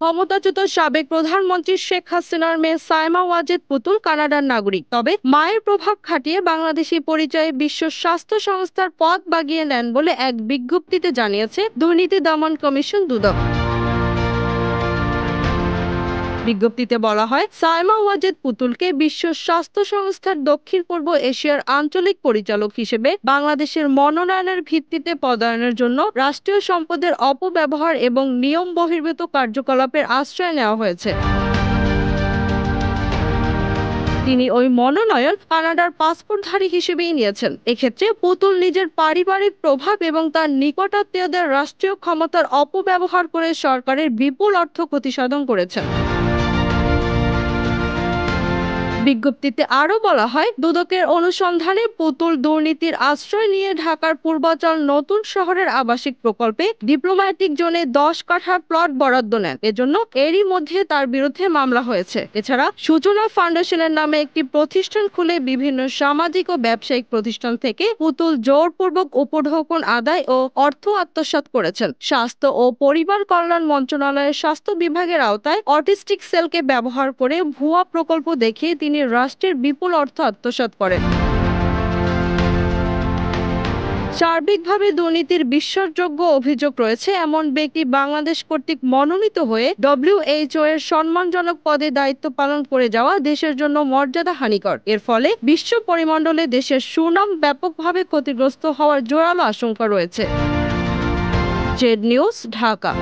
ক্ষমতাচ্যুত সাবেক প্রধানমন্ত্রী শেখ হাসিনার মেয়ে সায়মা ওয়াজেদ পুতুল কানাডার নাগরিক। তবে মায়ের প্রভাব খাটিয়ে বাংলাদেশি পরিচয়ে বিশ্ব স্বাস্থ্য সংস্থার পদ বাগিয়ে নেন বলে এক বিজ্ঞপ্তিতে জানিয়েছে দুর্নীতি দমন কমিশন দুদক। বিজ্ঞপ্তিতে বলা হয়, সায়মা ওয়াজেদ পুতুলকে বিশ্ব স্বাস্থ্য সংস্থার দক্ষিণ পূর্ব এশিয়ার আঞ্চলিক পরিচালক হিসেবে বাংলাদেশের মনোনয়নের ভিত্তিতে পদায়নের জন্য রাষ্ট্রীয় সম্পদের অপব্যবহার এবং নিয়ম বহির্ভূত কার্যকলাপের আশ্রয় নেওয়া হয়েছে। তিনি ওই মনোনয়ন কানাডার পাসপোর্টধারী হিসেবেই নিয়েছেন। এক্ষেত্রে পুতুল নিজের পারিবারিক প্রভাব এবং তার নিকটাত্মীয়দের রাষ্ট্রীয় ক্ষমতার অপব্যবহার করে সরকারের বিপুল অর্থ ক্ষতিসাধন করেছেন। বিজ্ঞপ্তিতে আরো বলা হয়, দুদকের অনুসন্ধানে পুতুল দুর্নীতির আশ্রয় নিয়ে ঢাকার পূর্বাচল নতুন শহরের আবাসিক প্রকল্পে ডিপ্লোম্যাটিক জোনে 10 কাঠা প্লট বরাদ্দ নেন। এজন্য এরই মধ্যে তার বিরুদ্ধে মামলা হয়েছে। এছাড়া সূচনা ফাউন্ডেশনের নামে একটি প্রতিষ্ঠান খুলে বিভিন্ন সামাজিক ও ব্যবসায়িক প্রতিষ্ঠান থেকে পুতুল জোরপূর্বক উপঢৌকন আদায় ও অর্থ আত্মসাৎ করেছেন। স্বাস্থ্য ও পরিবার কল্যাণ মন্ত্রণালয়ের স্বাস্থ্য বিভাগের আওতায় অটিস্টিক সেলকে ব্যবহার করে ভুয়া প্রকল্প দেখিয়ে তিনি রাষ্ট্রের বিপুল অর্থ আত্মসাৎ করেন। সার্বিকভাবে দুর্নীতির বিশ্বাসযোগ্য অভিযোগ রয়েছে এমন ব্যক্তি বাংলাদেশ কর্তৃক মনোনীত হয়ে ডব্লিউএইচও এর সম্মানজনক পদে দায়িত্ব পালন করে যাওয়া দেশের জন্য মর্যাদা হানিকর। এর ফলে বিশ্ব পরিমণ্ডলে দেশের সুনাম ব্যাপকভাবে ক্ষতিগ্রস্ত হওয়ার জোরালো আশঙ্কা রয়েছে। Z news, Dhaka.